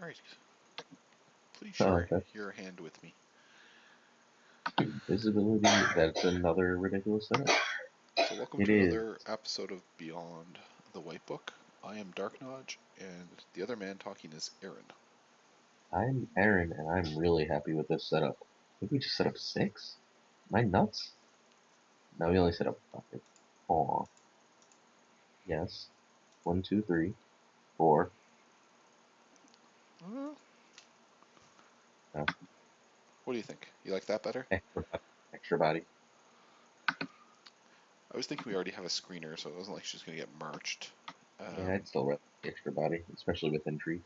Alright. Please I share like that. your hand with me. Visibility, that's another ridiculous setup. So welcome It to is. another episode of Beyond the White Book. I am Dark Nodge, and the other man talking is Aaron. I'm Aaron, and I'm really happy with this setup. I think we just set up 6? Am I nuts? No, we only set up 5. Aw. Yes. 1, 2, 3, 4. Uh, No. what do you think? You like that better? Extra body. Extra body. I was thinking we already have a screener, so it wasn't like she's going to get marched. Yeah, I'd still rather extra body, especially with intrigue.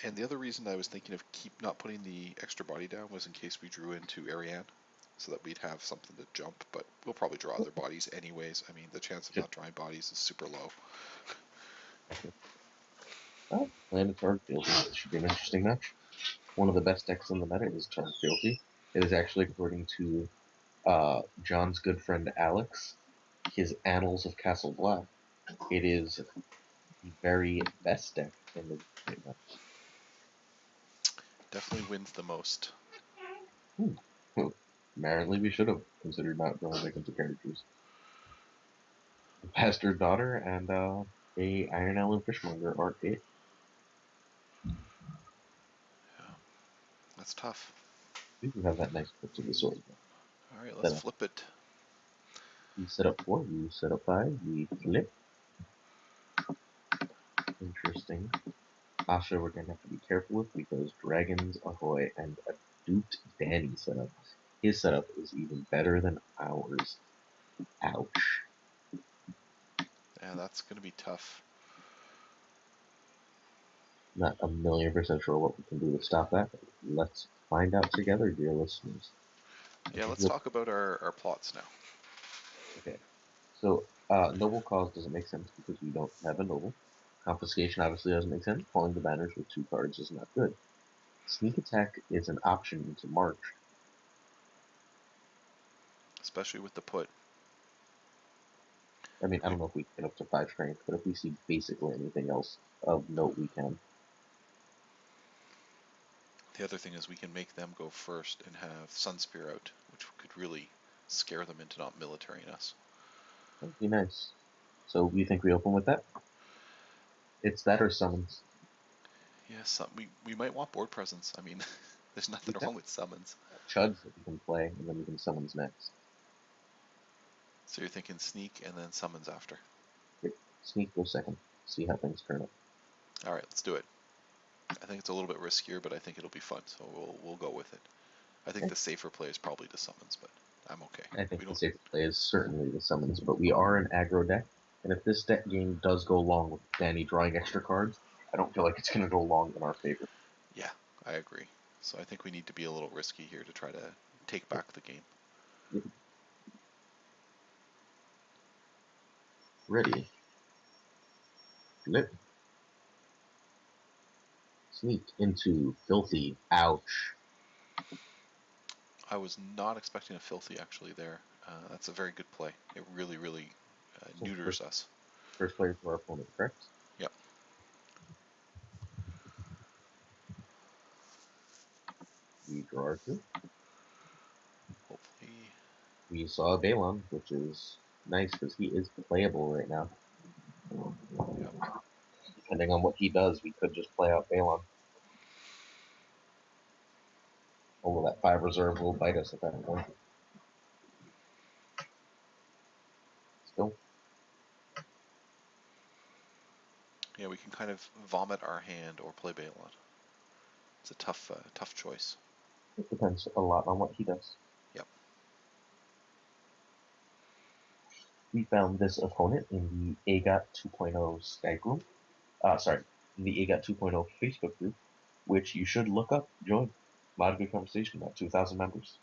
And the other reason I was thinking of not putting the extra body down was in case we drew into Ariane, so that we'd have something to jump, but we'll probably draw other bodies anyways. I mean, the chance of Just, not drawing bodies is super low. oh, landed Targrian. It should be an interesting match. One of the best decks in the meta is Fealty. It is actually, according to John's good friend Alex, his Annals of Castle Black, it is the very best deck in the right now. Definitely wins the most. Apparently, we should have considered not drawing victims of characters. The Bastard Daughter and a Iron Allen Fishmonger are it. Yeah, that's tough. We do have that nice flip to the sword. All right, let's Set up. flip it. We set up 4, we set up 5, we flip. Interesting. Asha, we're going to have to be careful with because Dragons Ahoy and a Duped Danny setup. His setup is even better than ours. Ouch. Yeah, that's going to be tough. Not 1,000,000% sure what we can do to stop that. Let's find out together, dear listeners. Yeah, let's talk about our plots now. Okay. So, Noble Cause doesn't make sense because we don't have a Noble. Confiscation obviously doesn't make sense. Pulling the banners with 2 cards is not good. Sneak Attack is an option into March. Especially with the put. I mean, I don't know if we can get up to 5 strength, but if we see basically anything else of note, we can. The other thing is we can make them go first and have Sunspear out, which could really scare them into not militarying us. That'd be nice. So, you think we open with that? It's that or summons. Yeah, we might want board presence. I mean, there's nothing We've got wrong with summons. Chuds that we can play, and then we can summons next. So you're thinking sneak and then summons after. Here, Sneak goes second. See how things turn out. All right, let's do it. I think it's a little bit riskier, but I think it'll be fun, so we'll go with it. I think Okay. the safer play is probably the summons, but I'm okay. I We think the don't. safer play is certainly the summons, but we are an aggro deck, and if this deck game does go long with Danny drawing extra cards, I don't feel like it's going to go long in our favor. Yeah, I agree. So I think we need to be a little risky here to try to take back the game. Yep. Ready. Flip. Sneak into Fealty. Ouch. I was not expecting a Fealty actually there. That's a very good play. It really, really So neuters us. first player to our opponent, correct? Yep. We draw our 2. Hopefully. We saw Balon, which is nice because he is playable right now. Yep. Depending on what he does, we could just play out Balon. Although that 5 reserve will bite us at that point. Still. Yeah, we can kind of vomit our hand or play Balon. It's a tough choice. It depends a lot on what he does. Yep. We found this opponent in the AGoT 2.0 Skype room. Sorry, in the AGoT 2.0 Facebook group, which you should look up, join. A lot of good conversation, about 2,000 members.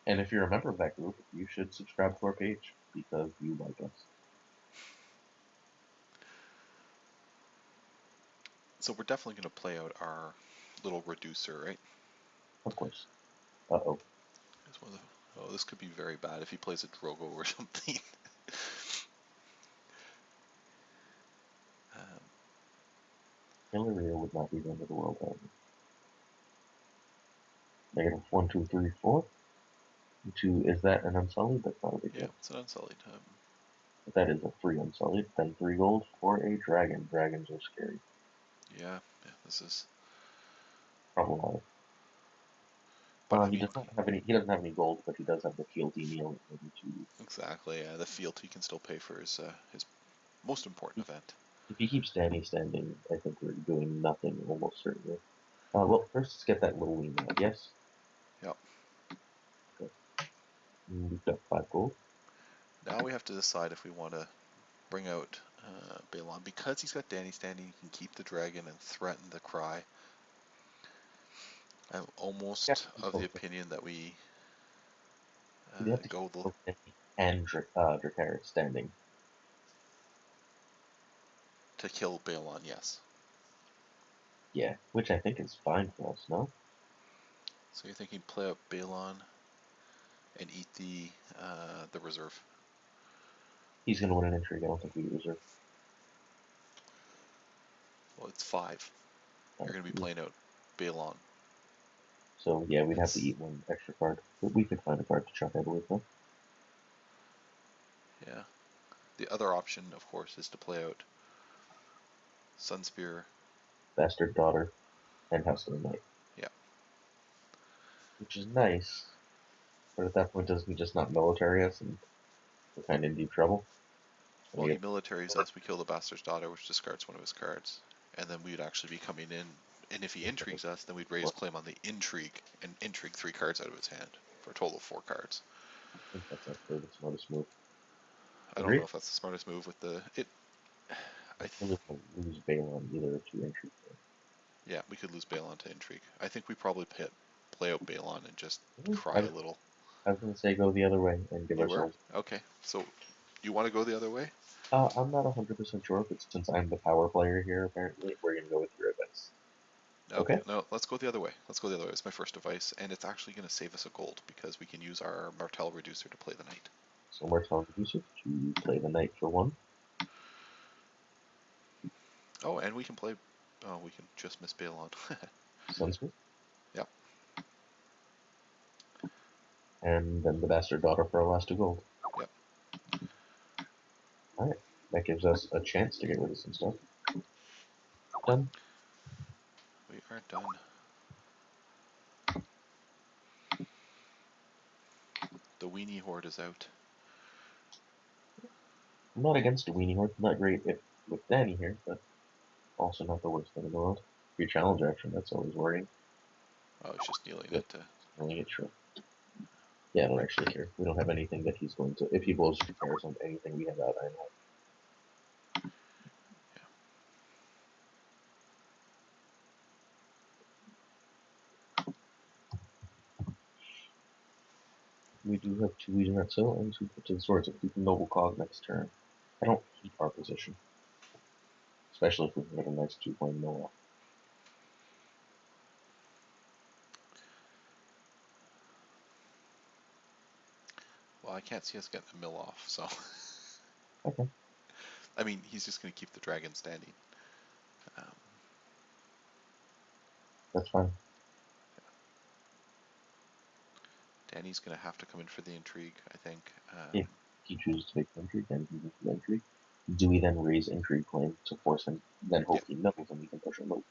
And if you're a member of that group, you should subscribe to our page because you like us. So we're definitely going to play out our little reducer, right? Of course. Uh-oh. Oh, this could be very bad if he plays a Drogo or something. um, artillery, it would not be the end of the world. Negative 1, 2, 3, 4. 2, is that an unsullied? That's not a big Yeah, deal. it's an unsullied. But that is a 3 unsullied. Then 3 gold for a dragon. Dragons are scary. Yeah, this is. Problematic. But I He mean, does not have any. He doesn't have any gold, but he does have the fealty meal. exactly. The fealty can still pay for his most important event. If he keeps Danny standing, I think we're doing nothing almost certainly. Well, first let's get that little wing out. Yes. Yep. Okay. We've got 5 gold. Now we have to decide if we want to bring out Balon. Because he's got Danny standing, he can keep the dragon and threaten the cry. I'm Yeah. almost of the opinion that we We have to go keep both Danny and Dracarys standing. to kill Balon, yes. Yeah, which I think is fine for us. No. So you're thinking play out Balon and eat the reserve. He's gonna win an intrigue. I don't think we reserve. Well, it's 5. You're going to be playing out Balon. So yeah, we'd have to eat 1 extra card, but we could find a card to chuck, I believe, though. Yeah. The other option, of course, is to play out Sunspear, Bastard Daughter, and House of the Night. Yeah. Which is nice, but at that point, doesn't he just not military us, and we're kind of in deep trouble? Well, he militaries us, we kill the Bastard's Daughter, which discards one of his cards. And then we'd actually be coming in, and if he intrigues us, then we'd raise claim on the intrigue, and intrigue 3 cards out of his hand, for a total of 4 cards. I think that's actually the smartest move. I don't know if that's the smartest move with the... I really don't lose Balon either to intrigue. Yeah, we could lose Balon to intrigue. I think we probably play out Balon and just cry I a little. was going to say go the other way and give You were? ourselves... Okay, so you want to go the other way? I'm not 100% sure, but since I'm the power player here, apparently, we're going to go with your advice. Okay, no, let's go the other way. Let's go the other way. It's my first device, and it's actually going to save us a gold because we can use our Martell reducer to play the knight. So Martell reducer to play the knight for 1. Oh, and we can play... Oh, we can just miss Balon. Sunspear. Yep. And then the Bastard Daughter for our last 2 gold. Yep. Alright, that gives us a chance to get rid of some stuff. Done. We are done. The Weenie Horde is out. I'm not against a Weenie Horde. Not great if with Danny here, but also not the worst thing in the world. If you challenge action, that's always worrying. Oh, he's just kneeling But it. only it sure. Yeah, I don't actually care. We don't have anything that he's going to. If he blows repairs on anything we have out, I know. We do have 2 Legion at Sill and 2 to the Swords. If we can Noble Cog next turn, I don't hate our position. Especially if we can get a nice 2-point mill off. Well, I can't see us getting a mill off, so... Okay. I mean, he's just going to keep the dragon standing. That's fine. Danny's going to have to come in for the intrigue, I think. If he chooses to make intrigue, then he makes intrigue. Do we then raise intrigue claim to force him, then hope he mills and we can push him over?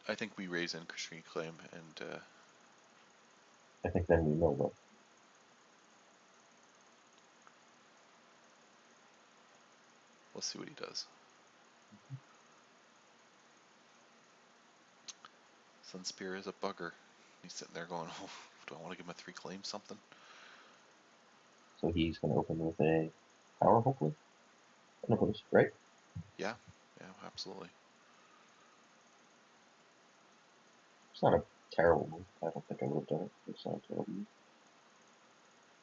I think we raise intrigue claim, and... I think then we mill though. Let's see what he does. Sunspear is a bugger. He's sitting there going, oh, do I want to give him a 3 claim something? So he's going to open with a power, hopefully? Right? Yeah, absolutely. It's not a terrible move. I don't think I would have done it. It's not a terrible move.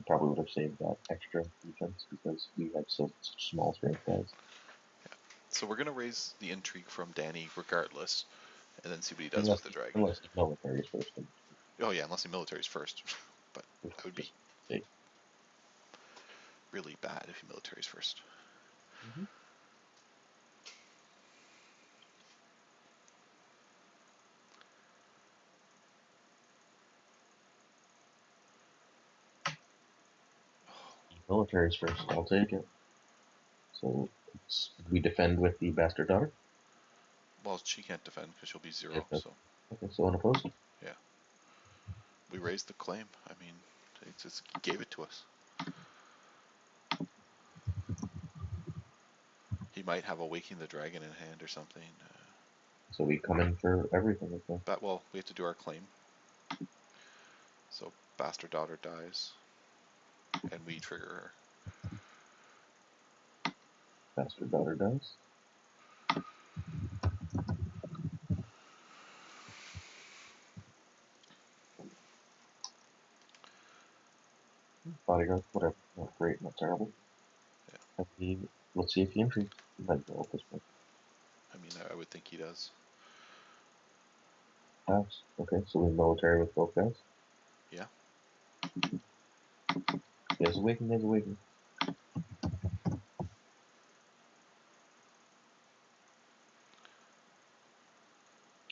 I probably would have saved that extra defense because we have such small strength guys. Yeah. So we're going to raise the intrigue from Danny regardless, and then see what he does Unless with the dragon. Unless the military is first. Oh yeah, unless the military's first. But that would be really bad if the military's first. Mm-hmm. Military's first. I'll take it. So we defend with the bastard daughter. Well, she can't defend because she'll be 0, Yes, so okay, so unopposed. yeah. We raised the claim. I mean, it just gave it to us. He might have a Waking the Dragon in hand or something. So we come in for everything. Okay. But, well, we have to do our claim. So, Bastard Daughter dies, and we trigger her. Bastard daughter dies. Bodyguard, whatever. Not great, not terrible. Yeah. I mean, let's see if he intrigues. He might go at this point. I mean, I would think he does. Pass. Okay, so we military with both guys. Yeah. He has awakened, he has awakened.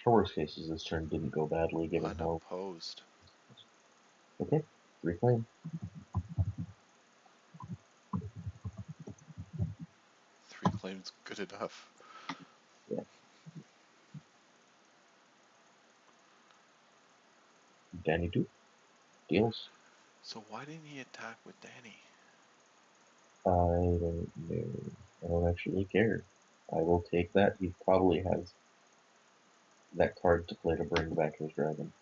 For worst cases, this turn didn't go badly given how. Unopposed. Okay, 3 claim. 3 claims good enough. Yeah. Danny Duke. Deals. So why didn't he attack with Danny? I don't know. I don't actually care. I will take that. He probably has that card to play to bring back his dragon.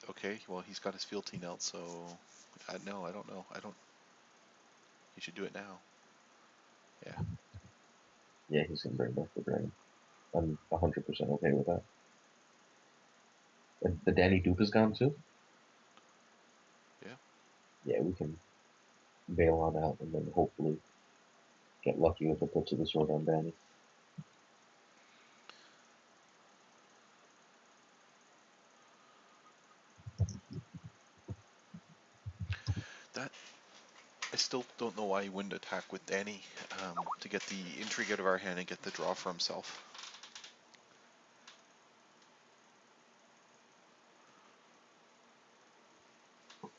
Okay, well, he's got his Fealty now, so... no, I don't know. He should do it now. Yeah. Yeah, he's gonna bring back the dragon. I'm 100% okay with that. And the Danny Duke is gone too? Yeah. Yeah, we can bail on out and then hopefully get lucky with a put to the sword on Danny. That... I still don't know why he wouldn't attack with Danny to get the intrigue out of our hand and get the draw for himself.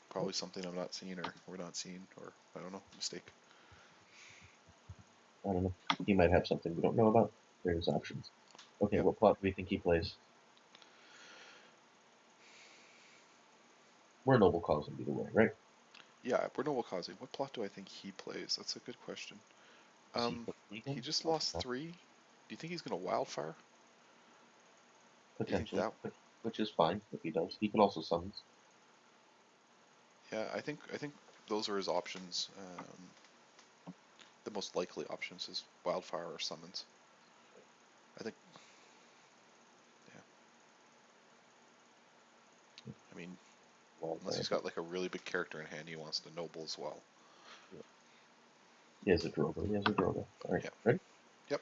Probably something I'm not seeing, or we're not seeing, or I don't know, mistake. I don't know. He might have something we don't know about. There's options. Okay, Yep. what plot do we think he plays? We're noble cause him either way, right? Yeah, we're Noble causing. What plot do I think he plays? That's a good question. Does he put He legal? just Probably lost not. 3. Do you think he's gonna Wildfire? Do you think Potentially, that? which is fine if he does. He can also summons. Yeah, I think those are his options. The most likely options is Wildfire or Summons. I think. Yeah. I mean, unless he's got like a really big character in hand, he wants to Noble as well. Yeah. He has a Drogo. He has a Drogo. All right, Yeah. ready? Yep.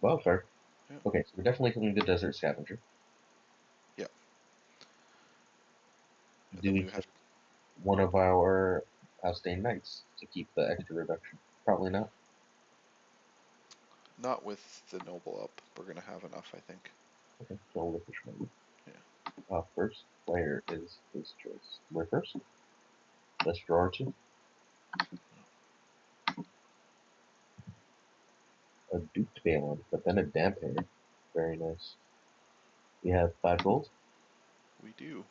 Wildfire. Yeah. Okay, so we're definitely putting the Desert Scavenger. Yeah. And Do then we we kill have one of our Outstaying Knights to keep the extra reduction? Probably not. not with the Noble up. We're gonna have enough, I think. Okay, so we'll fish maybe. Yeah. First, where is his choice? We're first. Let's draw our 2. A duped Balon, but then a damper. Very nice. We have 5 gold. We do.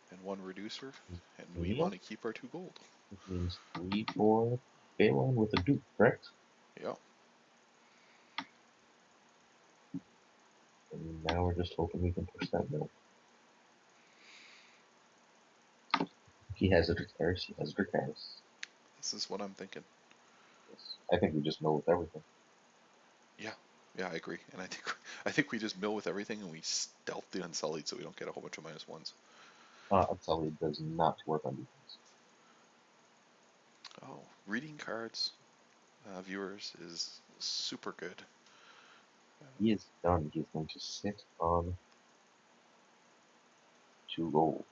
And 1 reducer, and we Neil, want to keep our 2 gold. which means 3 for Balon with a dupe, correct? Yeah. And now we're just hoping we can push that mill. He has a Dracarys, he has a Dracarys. This is what I'm thinking. Yes. I think we just mill with everything. Yeah. Yeah, I agree. And I think we just mill with everything and we stealth the Unsullied so we don't get a whole bunch of -1s. Unsullied does not work on defense. Oh, reading cards, viewers, is super good. He is done. He's going to sit on 2 gold.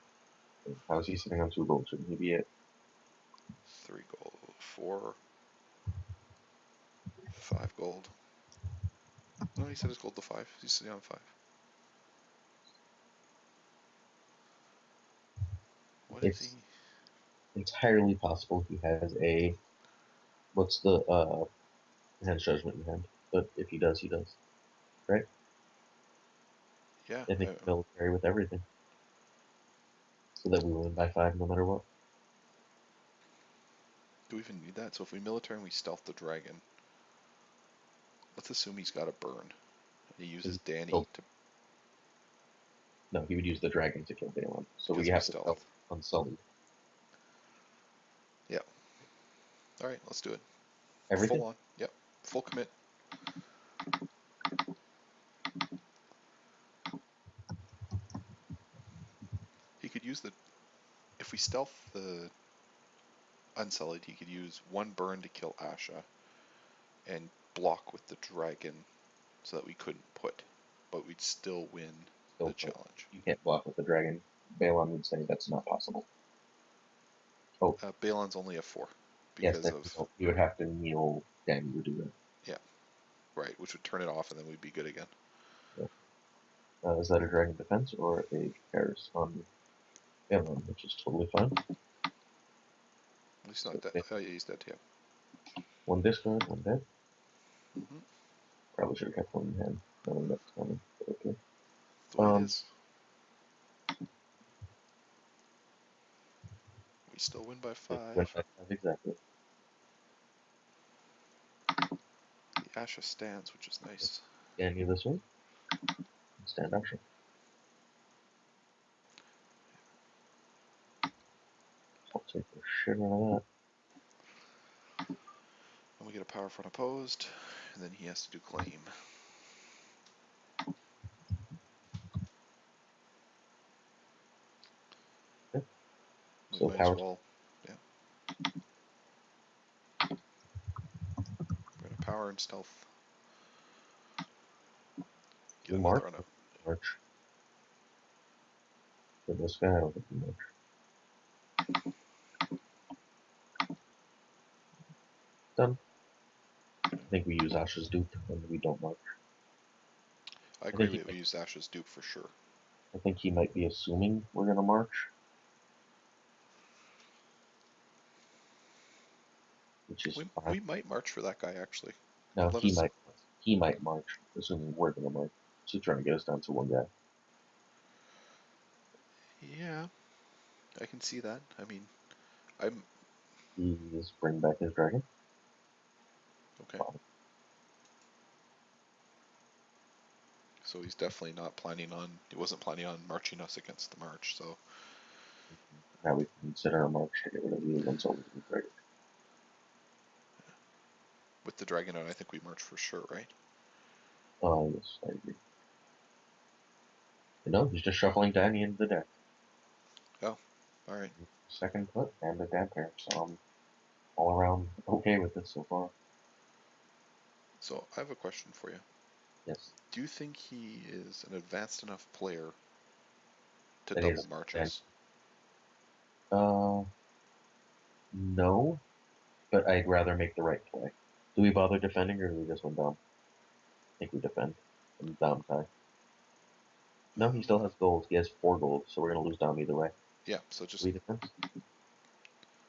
How's he sitting on 2 gold? Shouldn't he be at 3 gold, 4, 5 gold. No, he set his gold to 5. He's sitting on 5. What is he? It's entirely possible he has a, what's the, Enhanced Judgment in hand. But if he does, he does. Right? Yeah. I think military with everything. So that we win by 5 no matter what. Do we even need that? So if we military and we stealth the dragon, let's assume he's got a burn. He uses Danny to. No, he would use the dragon to kill Balon. So we Because we have to stealth. stealth Unsullied. Yeah. Alright, let's do it. Everything? Full on. Yep. Full commit. He could use the. If we stealth the Unsullied, he could use one burn to kill Asha and block with the dragon so that we couldn't put. But we'd still win the challenge. You can't block with the dragon. Balon would say that's not possible. Oh. Balon's only a 4. Yes, Because of. you would have to kneel Danny to do that. Yeah. Right, which would turn it off and then we'd be good again. Yeah. Is that a dragon defense or a Karis on Balon, which is totally fine. He's not dead. Oh, yeah, he's dead, yeah. One discard, one dead. Mm-hmm. Probably should have kept one in hand, knowing that's coming. But okay. The way it is. We still win by 5. Win by 5, exactly. The Asha stands, which is nice. Danny this way. Stand Asha. I'll take the shit out of that. And we get a power front opposed, and then he has to do claim. Okay. We So might power. as well, yeah. We're gonna power and stealth. Get another March. run out. March. For this guy, I don't think he march. Done. I think we use Asha's dupe and we don't march. I agree with it. We use Asha's dupe for sure. I think he might be assuming we're gonna march. Which is fine. We might march for that guy actually. No, he might march, assuming we're gonna march. So trying to get us down to one guy. Yeah, I can see that. I mean, I'm. He's bring back his dragon. Okay. So he's definitely not planning on. He wasn't planning on marching us against the march. So now we consider a march to get rid of the Unsullied dragon. with the dragon out, I think we march for sure, right? Oh yes, I agree. No, he's just shuffling Danny into the deck. Oh, all right. Second put and a damp pair, so I'm all around okay with this so far. So I have a question for you. Yes. Do you think he is an advanced enough player to That double march us? No, but I'd rather make the right play. Do we bother defending or do we just win down? I think we defend and down tie. No, he still has gold. He has 4 gold, so we're gonna lose down either way. Yeah, so just. We defend.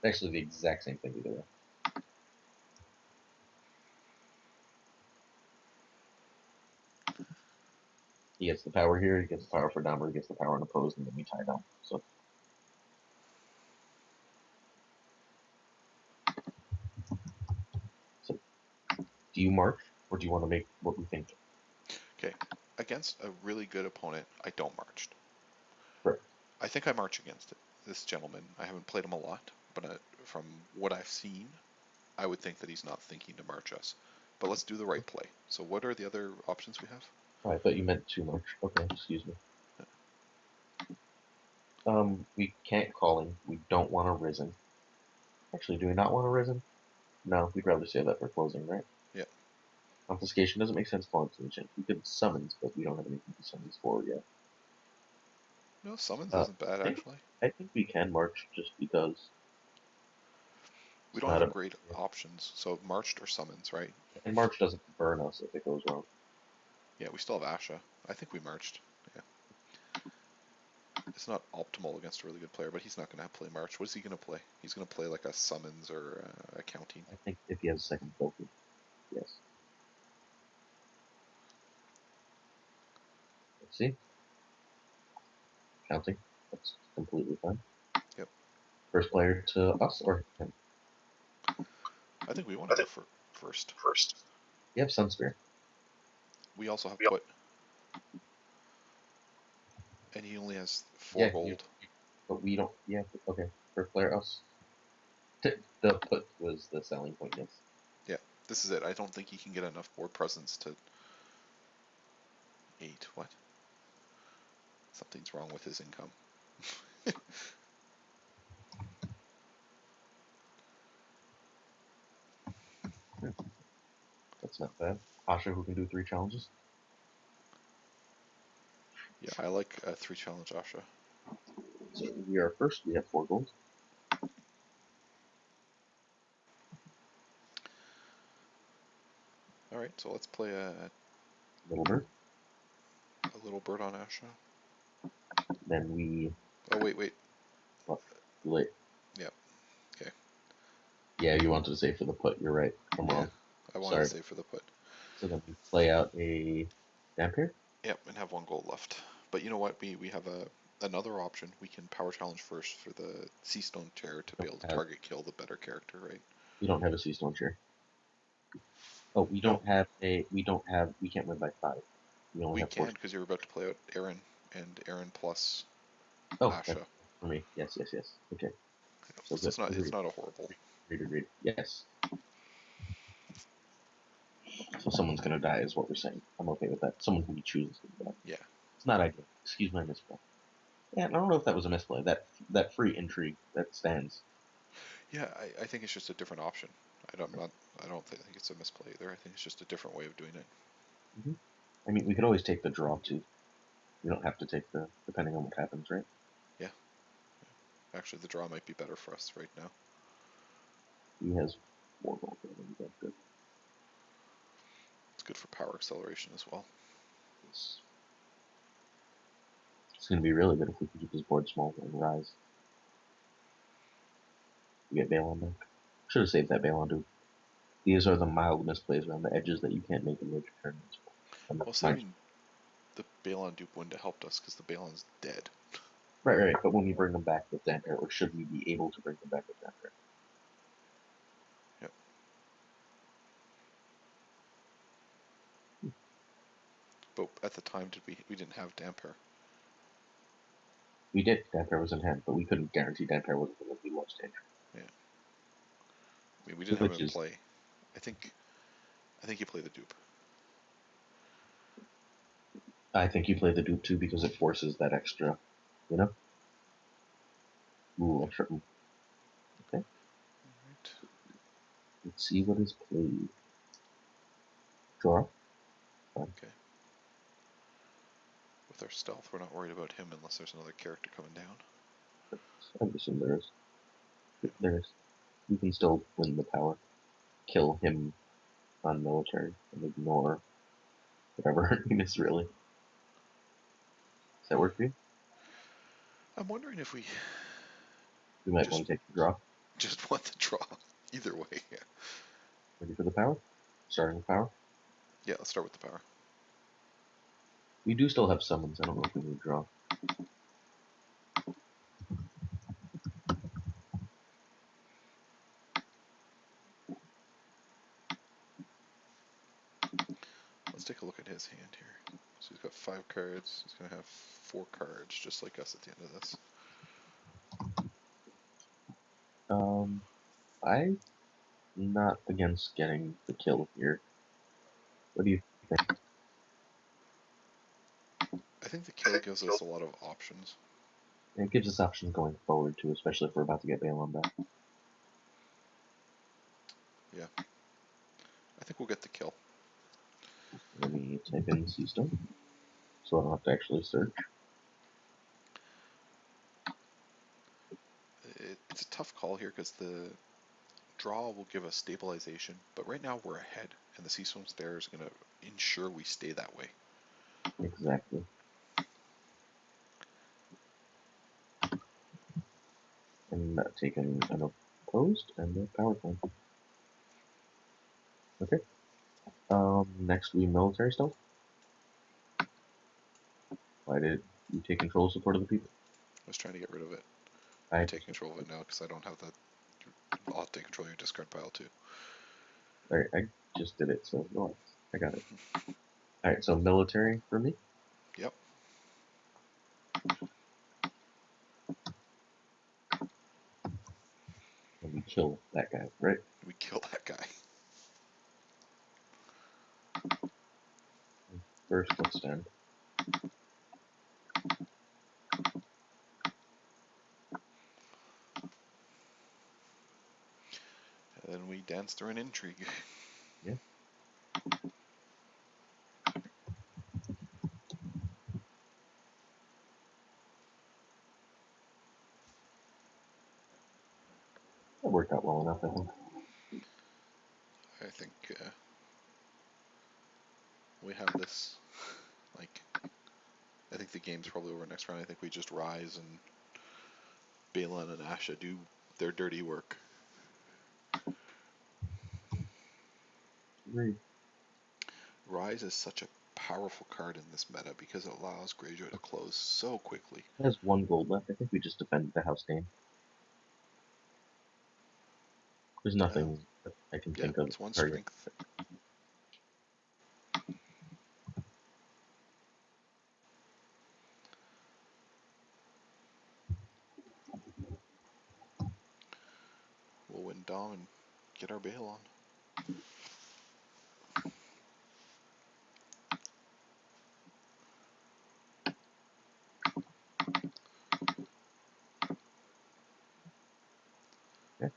Actually, the exact same thing either way. He gets the power here, he gets the power for down, he gets the power unopposed, and then we tie down. So do you march, or do you want to make what we think? Okay, against a really good opponent, I don't march. Right. I think I march against it. This gentleman, I haven't played him a lot, but from what I've seen, I would think that he's not thinking to march us. But let's do the right play. So what are the other options we have? Oh, I thought you meant too much. Okay, excuse me. We can't call him. We don't want a Risen. Actually, do we not want a Risen? No, we'd rather save that for closing, right? Yeah. Confiscation doesn't make sense calling Ancient. We could summons, but we don't have anything to summons for yet. No, summons isn't bad, actually. I think we can march just because. We don't have great options, so marched or summons, right? And march doesn't burn us if it goes wrong. Yeah, we still have Asha. I think we marched. Yeah. It's not optimal against a really good player, but he's not going to play March. What is he going to play? He's going to play like a summons or a counting. I think if he has a second Fealty, yes. Let's see. Counting. That's completely fine. Yep. First player to us or him? I think we want to go for first. You have Sunspear. We also have put. And he only has 4 gold. But we don't. Yeah, okay. First player us. The put was the selling point, yes. Yeah, this is it. I don't think he can get enough board presence to 8. What? Something's wrong with his income. That's not bad. Asha, who can do 3 challenges. Yeah, I like 3 challenge Asha. So we are first. We have 4 gold. All right, so let's play a Little bird. little bird on Asha. Then we. Oh wait. What? Too late. Yeah. Okay. Yeah, you wanted to say for the put. You're right. I'm wrong. I wanted to say for the put. So then we play out a Dampier. Yep, and have 1 gold left. But you know what? We have another option. We can power challenge first for the Sea Stone chair to be able to target kill the better character, right? We don't have a Sea Stone chair. Oh, we don't have a. We can't win by 5. We can because you're about to play out Aaron and Aaron plus Asha. For me, yes. Okay. So it's not a horrible. Agreed. Yes. So someone's gonna die, is what we're saying. I'm okay with that. Someone who we choose is gonna die. Yeah. It's not ideal. Excuse my misplay. Yeah, I don't know if that was a misplay. That free intrigue that stands. Yeah, I think it's just a different option. I don't think it's a misplay either. I think it's just a different way of doing it. Mm-hmm. I mean, we could always take the draw too. We don't have to take the depending on what happens, right? Yeah. Actually, the draw might be better for us right now. He has 4 gold. That's good. It's good for power acceleration as well. It's going to be really good if we can keep his board small and rise. We get Balon back. Should have saved that Balon dude. These are the mild misplays around the edges that you can't make in major tournaments. Well, saving the Balon dupe wouldn't have helped us because the Balon's dead. Right. But when we bring them back with Damper, or should we be able to bring them back with Damper? Yep. But at the time, we didn't have Damper. We did. Damper was in hand, but we couldn't guarantee Damper wasn't going to be much danger. Yeah. I mean, we didn't have him in play. I think you play the dupe. I think you play the dupe too because it forces that extra, you know? Ooh, extra. Okay. Alright. Let's see what is played. Draw. Fine. Okay. With our stealth, we're not worried about him unless there's another character coming down. I assume there is. There is. We can still win the power. Kill him on military and ignore whatever her name is, really. Does that work for you? I'm wondering if we might want to take the draw. Just want the draw. Either way, yeah. Ready for the power? Starting with power? Yeah, let's start with the power. We do still have summons. I don't know if we need draw. Let's take a look at his hand here. So he's got 5 cards. He's going to have 4 cards, just like us at the end of this. I'm not against getting the kill here. What do you think? I think the kill gives us a lot of options. It gives us options going forward too, especially if we're about to get Balon back. Yeah. I think we'll get the kill. Let me type in Seastone, so I don't have to actually search. It's a tough call here because the draw will give us stabilization, but right now we're ahead, and the Seastone Stare is going to ensure we stay that way. Exactly. taking an opposed and a power play. Okay. Next we military stealth. Why did you take control support of the people? I was trying to get rid of it. I take control of it now because I don't have that. I'll take control of your discard pile too. Alright, I just did it, so no, I got it. Alright, so military for me? Yep. And we kill that guy, right? We kill that guy. First, let's stand. And then we dance through an intrigue. Yeah. That worked out well enough, I think. I think we have this, like, I think the game's probably over next round. I think we just Rise and Balin and Asha do their dirty work. Agreed. Rise is such a powerful card in this meta because it allows Greyjoy to close so quickly. It has 1 gold left. I think we just defended the house name. There's nothing that I can think of. It's 1 Target. strength. We'll win Dom and get our bail on. Yeah.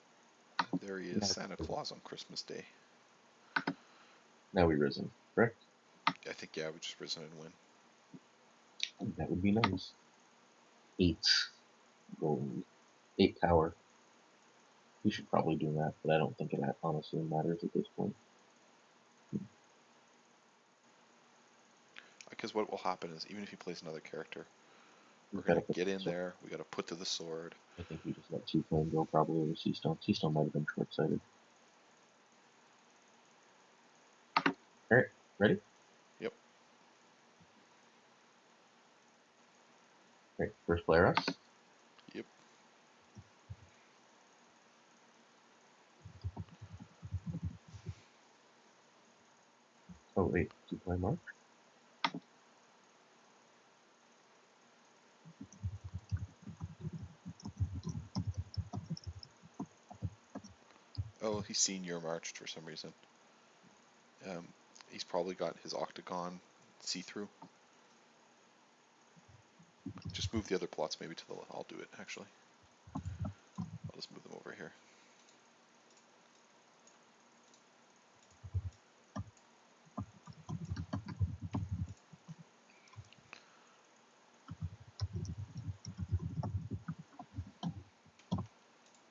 There he is, Santa Claus on Christmas Day. Now we risen, correct? I think, yeah, we just risen and win. That would be nice. 8 gold. 8 power. We should probably do that, but I don't think it honestly matters at this point. Because what will happen is, even if he plays another character, we're We've going gotta to put get the in sword. there, we got to put to the sword. I think we just let 2 flame go probably over Seastone. Seastone might have been short-sighted. Alright, ready? Yep. Alright, first player us. Yep. Oh wait, 2 play March? Oh, he's seen your marched for some reason. He's probably got his octagon see-through. Just move the other plots maybe to the left. I'll do it, actually. I'll just move them over here.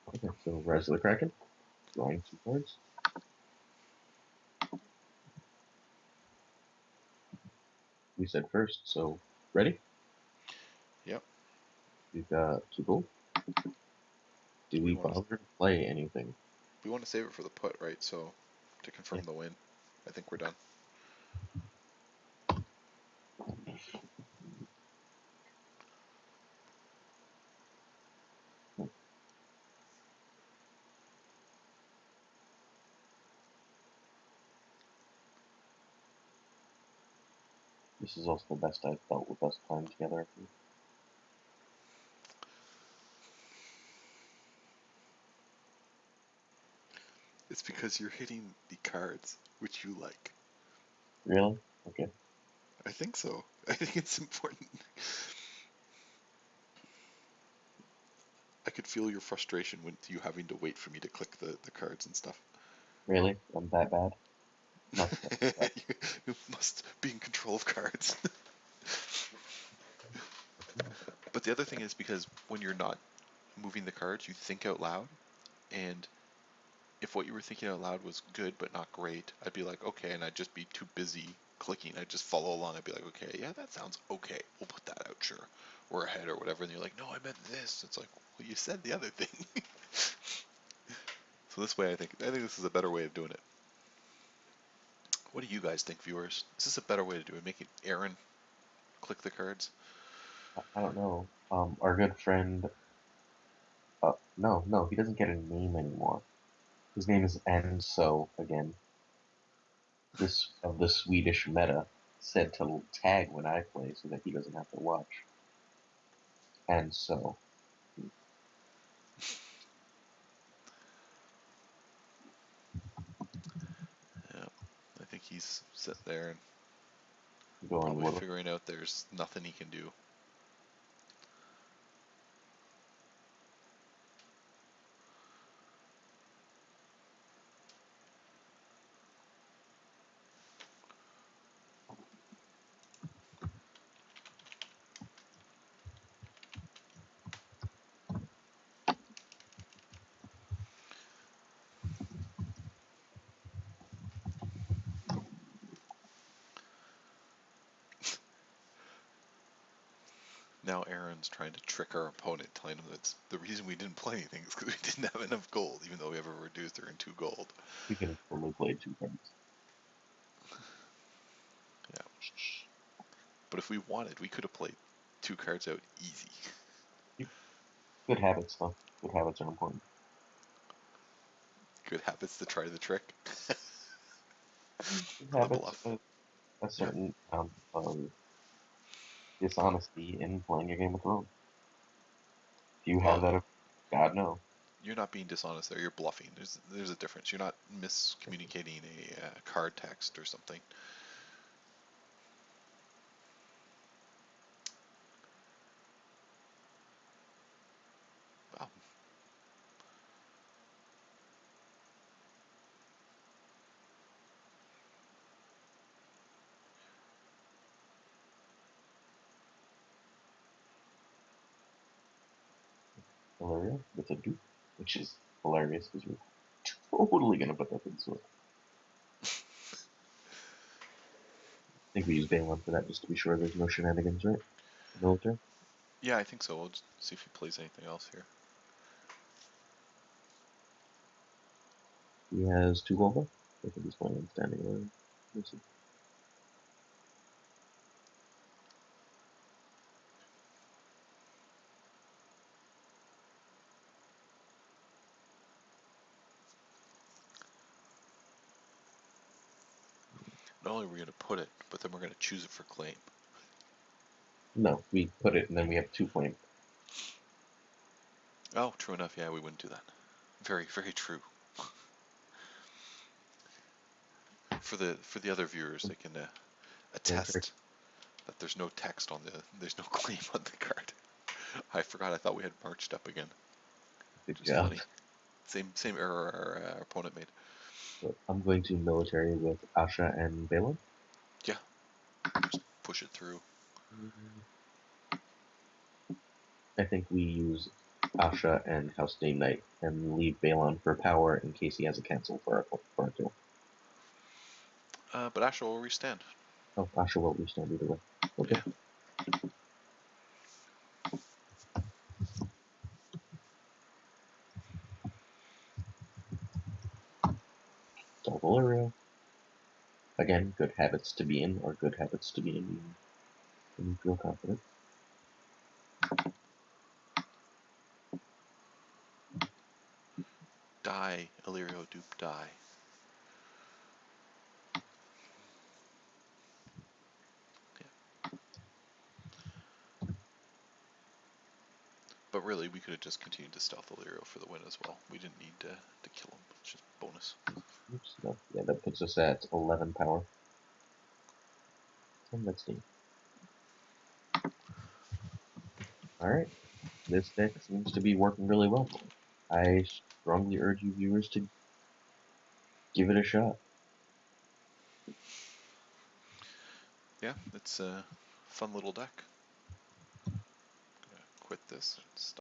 Okay, so Rise of the Kraken. Drawing 2 cards. We said first, so ready? Yep. We've got 2 gold. Do we bother to play anything? We want to save it for the put, right? So, to confirm the win, I think we're done. This is also the best I've felt with us playing together. It's because you're hitting the cards which you like. Really? Okay. I think so. I think it's important. I could feel your frustration with you having to wait for me to click the cards and stuff. Really? I'm that bad? Not that bad. You must be in control of cards. But the other thing is because when you're not moving the cards, you think out loud, and if what you were thinking out loud was good but not great, I'd be like, okay, and I'd just be too busy clicking. I'd just follow along. I'd be like, okay, yeah, that sounds okay. We'll put that out, sure. we're ahead or whatever, and you're like, no, I meant this. It's like, well, you said the other thing. So this way, I think this is a better way of doing it. What do you guys think, viewers? Is this a better way to do it? Making Aaron click the cards? I don't know. Our good friend. No, he doesn't get a name anymore. His name is Enso again. This of the Swedish meta said to tag when I play so that he doesn't have to watch. And so, Yeah, I think he's sitting there and going probably what? figuring out there's nothing he can do. Now Aaron's trying to trick our opponent, telling him that the reason we didn't play anything is because we didn't have enough gold, even though we have a reducer and 2 gold. We can only play 2 cards. Yeah. But if we wanted, we could have played 2 cards out easy. Good habits, though. Good habits are important. Good habits to try the trick. Good The habits, bluff. a certain amount of dishonesty in playing a Game of Thrones. Do you have Well, that? God, no. you're not being dishonest there. You're bluffing. There's a difference. You're not miscommunicating a card text or something. Wow. Valeria with a Duke, which is hilarious because we're totally going to put that in the sword. I think we use Balon for that just to be sure there's no shenanigans, right? Military? Yeah, I think so. We'll just see if he plays anything else here. He has 2 gold left. I think he's playing on standing line. Let's see. Not only are we going to put it, but then we're going to choose it for claim. No, we put it and then we have 2 claim. Oh, true enough. Yeah, we wouldn't do that. Very, very true. For the other viewers, they can Military. attest that there's no claim on the card. I forgot. I thought we had marched up again, Good which is job. funny. Same error our opponent made. So I'm going to military with Asha and Balon. Yeah, just push it through. I think we use Asha and House Day Knight and leave Balon for power in case he has a cancel for a kill. But Asher will restand. Oh, Asha will restand either way. Okay. Yeah. So Valeria. Again, good habits to be in, or good habits to be in when you feel confident. Die, Illyrio dupe, die. Yeah. But really, we could have just continued to stealth Illyrio for the win as well. We didn't need to kill him. It's just bonus. Oops, no. Yeah, that puts us at 11 power. And let's see. Alright. This deck seems to be working really well. I strongly urge you viewers to give it a shot. Yeah, it's a fun little deck. Gonna quit this and stop.